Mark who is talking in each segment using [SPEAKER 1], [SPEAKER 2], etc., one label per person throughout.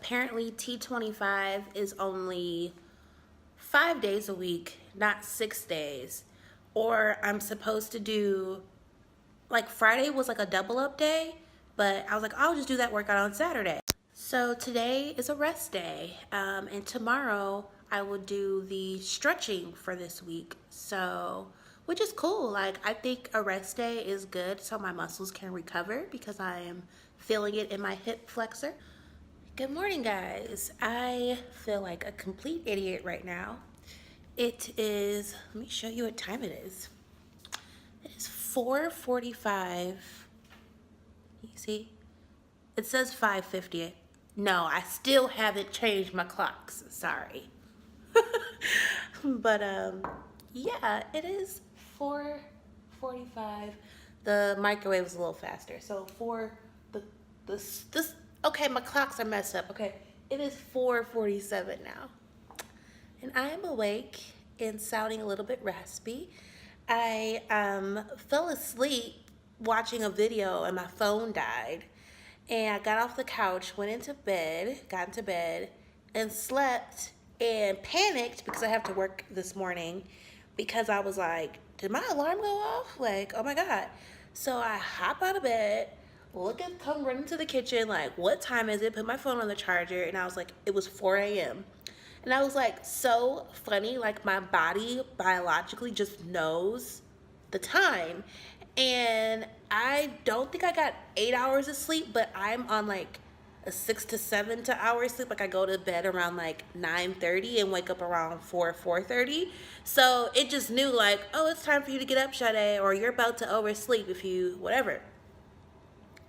[SPEAKER 1] apparently T25 is only 5 days a week, not 6 days. Or I'm supposed to do, like Friday was like a double up day, but I was like, I'll just do that workout on Saturday. So today is a rest day, and tomorrow I will do the stretching for this week. So, which is cool. Like, I think a rest day is good so my muscles can recover because I am feeling it in my hip flexor. Good morning, guys. I feel like a complete idiot right now. It is, let me show you what time it is. It is 4:45. You see? It says 5:50. No, I still haven't changed my clocks. Sorry. But yeah, it is 4:45. The microwave is a little faster. So this okay, my clocks are messed up. Okay. It is 4:47 now. And I am awake and sounding a little bit raspy. I fell asleep watching a video and my phone died. And I got off the couch, got into bed, and slept and panicked because I have to work this morning because I was like, did my alarm go off? Like, oh my God. So I hop out of bed, come running to the kitchen, like, what time is it? Put my phone on the charger, and I was like, it was 4 a.m. And I was like, so funny, like my body biologically just knows the time. And I don't think I got 8 hours of sleep, but I'm on like a 6 to 7 hours sleep. Like I go to bed around like 9:30 and wake up around 4:30. So it just knew like, oh, it's time for you to get up, Sade, or you're about to oversleep if you, whatever.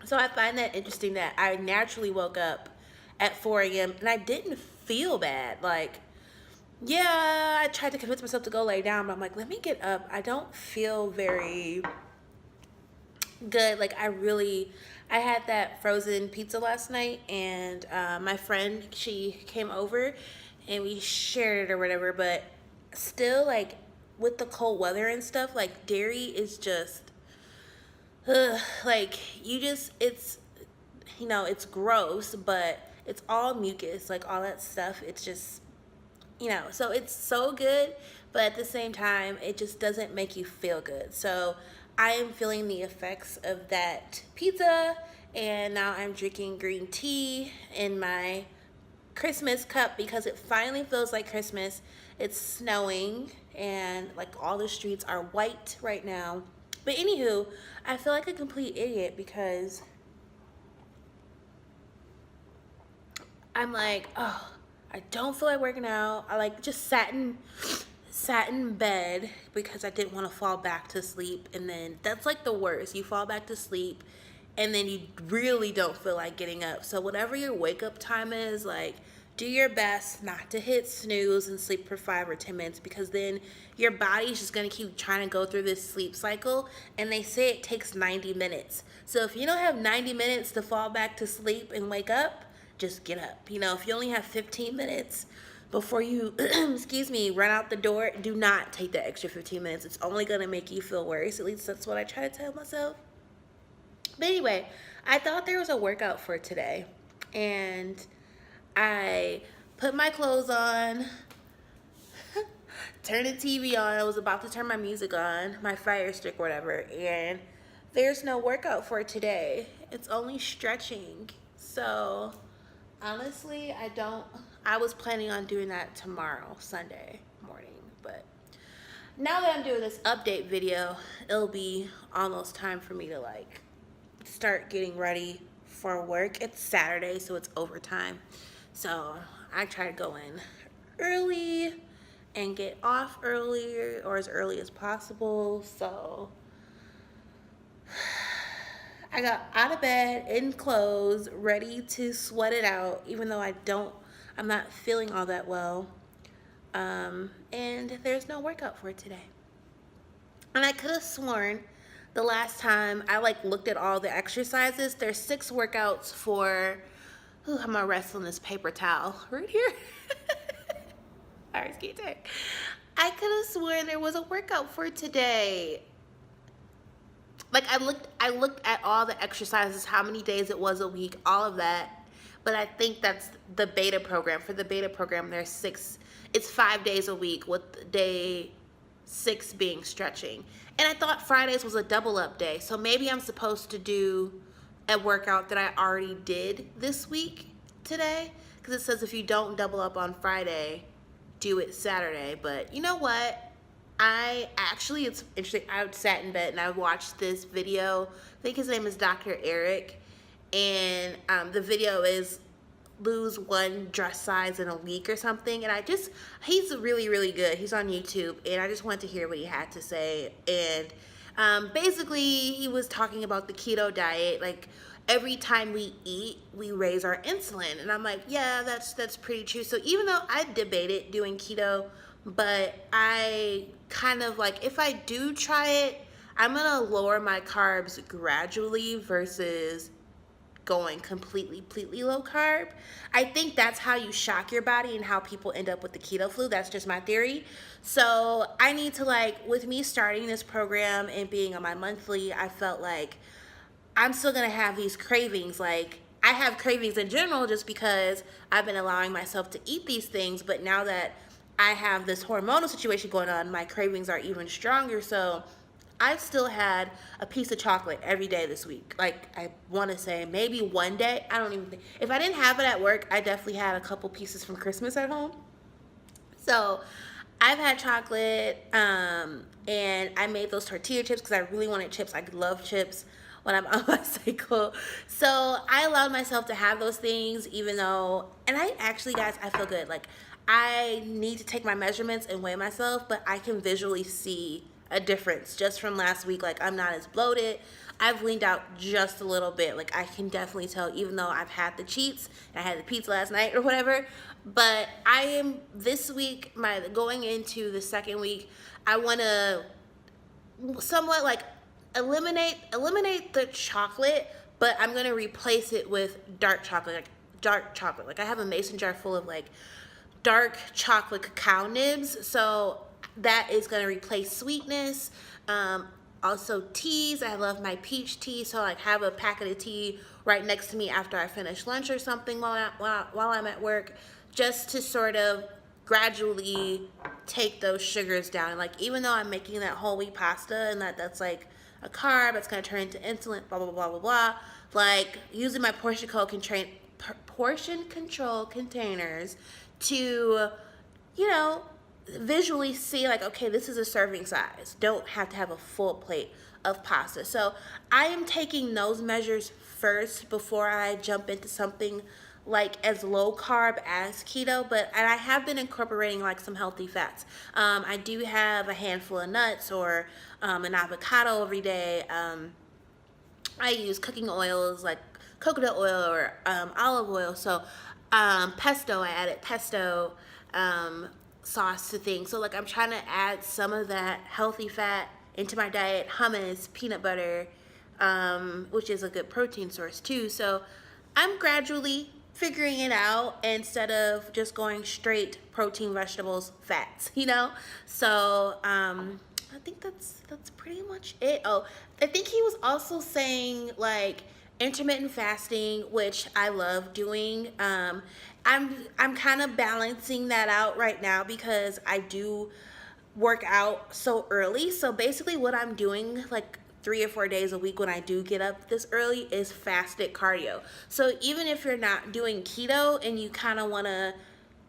[SPEAKER 1] So I find that interesting that I naturally woke up at 4 a.m. and I didn't feel bad. Like, yeah, I tried to convince myself to go lay down, but I'm like, let me get up. I don't feel very good. Like I had that frozen pizza last night, and my friend, she came over and we shared it or whatever, but still, like, with the cold weather and stuff, like, dairy is just like, it's, you know, it's gross, but it's all mucus, like all that stuff. It's just, you know, so it's so good, but at the same time, it just doesn't make you feel good. So I am feeling the effects of that pizza, and now I'm drinking green tea in my Christmas cup because it finally feels like Christmas. It's snowing and like all the streets are white right now. But anywho, I feel like a complete idiot because I'm like, oh, I don't feel like working out. I like just sat in bed because I didn't want to fall back to sleep, and then that's like the worst. You fall back to sleep and then you really don't feel like getting up. So whatever your wake up time is, like, do your best not to hit snooze and sleep for 5 or 10 minutes, because then your body's just going to keep trying to go through this sleep cycle, and they say it takes 90 minutes. So if you don't have 90 minutes to fall back to sleep and wake up, just get up. You know, if you only have 15 minutes before you, excuse me, run out the door, do not take that extra 15 minutes. It's only going to make you feel worse. At least that's what I try to tell myself. But anyway, I thought there was a workout for today, and I put my clothes on, turned the TV on. I was about to turn my music on, my Fire Stick or whatever, and there's no workout for today. It's only stretching. So honestly, I was planning on doing that tomorrow, Sunday morning, but now that I'm doing this update video, it'll be almost time for me to like start getting ready for work. It's Saturday, so it's overtime. So I try to go in early and get off earlier, or as early as possible. So I got out of bed in clothes, ready to sweat it out, even though I'm not feeling all that well. And there's no workout for today. And I could have sworn the last time I like looked at all the exercises, there's 6 workouts for, I'm gonna rest on this paper towel right here. Alright, I could have sworn there was a workout for today. Like I looked at all the exercises, how many days it was a week, all of that. but I think that's the beta program. For the beta program, it's 5 days a week with day 6 being stretching. And I thought Fridays was a double up day. So maybe I'm supposed to do a workout that I already did this week today. Because it says if you don't double up on Friday, do it Saturday. But you know what? It's interesting. I sat in bed and I watched this video. I think his name is Dr. Eric. And the video is lose 1 dress size in a week or something. And he's really, really good. He's on YouTube. And I just wanted to hear what he had to say. And basically, he was talking about the keto diet. Like, every time we eat, we raise our insulin. And I'm like, yeah, that's pretty true. So even though I debated doing keto, but I kind of like, if I do try it, I'm going to lower my carbs gradually versus going completely low carb. I think that's how you shock your body and how people end up with the keto flu. That's just my theory. So I need to, like, with me starting this program and being on my monthly, I felt like I'm still gonna have these cravings. Like, I have cravings in general just because I've been allowing myself to eat these things, but now that I have this hormonal situation going on, my cravings are even stronger. So I've still had a piece of chocolate every day this week. Like, I want to say maybe one day. I don't even think. If I didn't have it at work, I definitely had a couple pieces from Christmas at home. So I've had chocolate, and I made those tortilla chips because I really wanted chips. I love chips when I'm on my cycle. So I allowed myself to have those things, even though, and I actually, guys, I feel good. Like, I need to take my measurements and weigh myself, but I can visually see a difference just from last week. Like, I'm not as bloated. I've leaned out just a little bit. Like, I can definitely tell, even though I've had the cheats, I had the pizza last night or whatever, but I am this week, going into the second week, I want to somewhat like eliminate the chocolate, but I'm going to replace it with dark chocolate. Like, I have a mason jar full of like dark chocolate cacao nibs, so that is going to replace sweetness. Also teas, I love my peach tea, so like have a packet of tea right next to me after I finish lunch or something while I'm at work, just to sort of gradually take those sugars down. Like, even though I'm making that whole wheat pasta and that's like a carb that's going to turn into insulin, blah blah blah blah blah, like using my portion control containers to, you know, visually see like, okay, this is a serving size. Don't have to have a full plate of pasta. So I am taking those measures first before I jump into something like as low carb as keto, and I have been incorporating like some healthy fats. I do have a handful of nuts or an avocado every day. I use cooking oils like coconut oil or olive oil. So pesto, I added pesto sauce to things. So like, I'm trying to add some of that healthy fat into my diet. Hummus, peanut butter, which is a good protein source too. So I'm gradually figuring it out instead of just going straight protein, vegetables, fats, you know? So I think that's pretty much it. Oh, I think he was also saying like intermittent fasting, which I love doing. I'm kind of balancing that out right now because I do work out so early. So basically what I'm doing like 3 or 4 days a week when I do get up this early is fasted cardio. So even if you're not doing keto and you kind of want to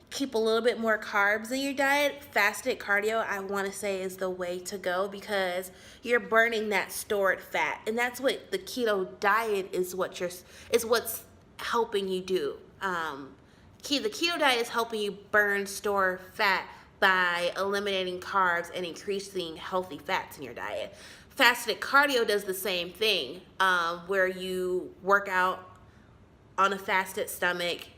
[SPEAKER 1] keep a little bit more carbs in your diet, fasted cardio, I want to say, is the way to go because you're burning that stored fat. And that's what the keto diet is what's helping you do. The keto diet is helping you burn stored fat by eliminating carbs and increasing healthy fats in your diet. Fasted cardio does the same thing, where you work out on a fasted stomach,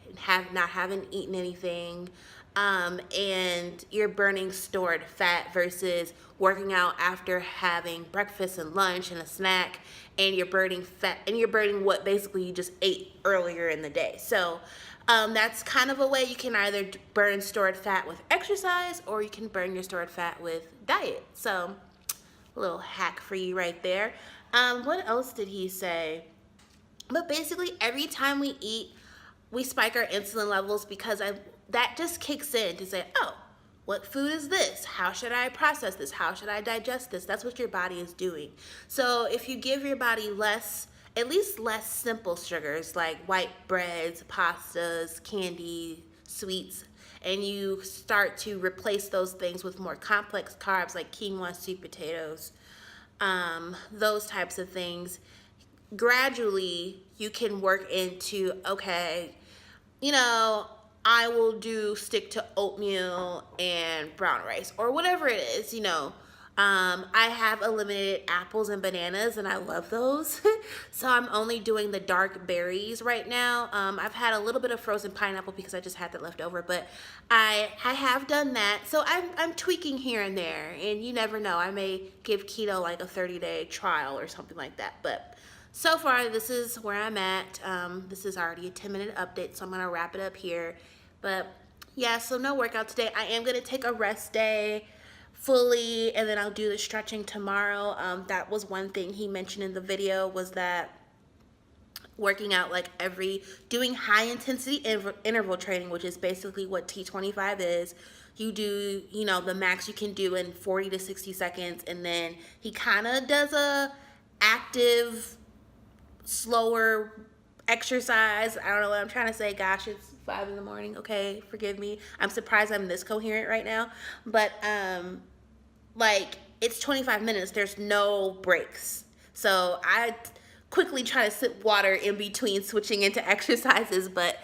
[SPEAKER 1] not having eaten anything, and you're burning stored fat versus working out after having breakfast and lunch and a snack, and you're burning fat, and you're burning what basically you just ate earlier in the day. So that's kind of a way you can either burn stored fat with exercise or you can burn your stored fat with diet. So a little hack for you right there. What else did he say? But basically every time we eat, we spike our insulin levels because that just kicks in to say, oh, what food is this? How should I process this? How should I digest this? That's what your body is doing. So if you give your body at least less simple sugars like white breads, pastas, candy, sweets, and you start to replace those things with more complex carbs like quinoa, sweet potatoes, those types of things, gradually you can work into, okay, I will stick to oatmeal and brown rice or whatever it is, I have eliminated apples and bananas and I love those. So I'm only doing the dark berries right now. I've had a little bit of frozen pineapple because I just had that left over, but I have done that. So I'm tweaking here and there, and you never know. I may give keto like a 30-day trial or something like that. But so far, this is where I'm at. This is already a 10-minute update, so I'm going to wrap it up here. But yeah, so no workout today. I am going to take a rest day fully, and then I'll do the stretching tomorrow. That was one thing he mentioned in the video, was that working out doing high intensity interval training, which is basically what T25 is. You do, the max you can do in 40 to 60 seconds, and then he kind of does a active, slower exercise. I don't know what I'm trying to say. Gosh, it's 5 in the morning. Okay, forgive me. I'm surprised I'm this coherent right now. But it's 25 minutes. There's no breaks. So I quickly try to sip water in between switching into exercises. But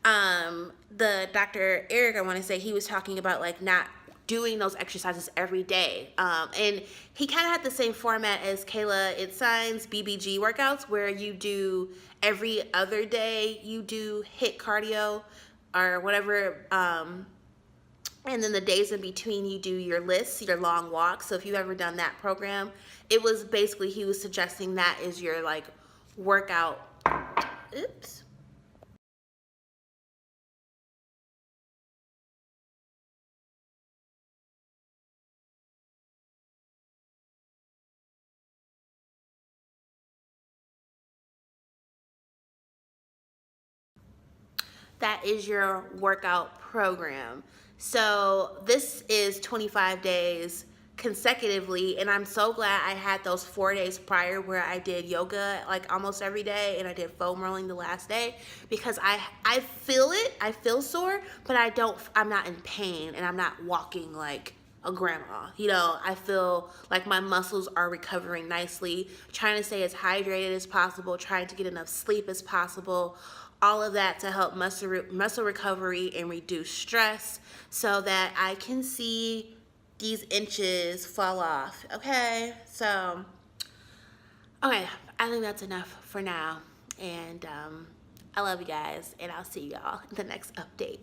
[SPEAKER 1] the Dr. Eric, I want to say, he was talking about not doing those exercises every day. And he kind of had the same format as Kayla Itsine's BBG workouts, where you do every other day, you do HIIT cardio or whatever. And then the days in between, you do your lists, your long walks. So if you've ever done that program, it was basically, he was suggesting that is your workout. Oops. That is your workout program. So this is 25 days consecutively, and I'm so glad I had those 4 days prior where I did yoga almost every day, and I did foam rolling the last day, because I feel it. I feel sore, but I'm not in pain, and I'm not walking like a grandma. I feel like my muscles are recovering nicely, trying to stay as hydrated as possible, trying to get enough sleep as possible, all of that to help muscle recovery and reduce stress, so that I can see these inches fall off. Okay, so okay, I think that's enough for now, and I love you guys, and I'll see y'all in the next update.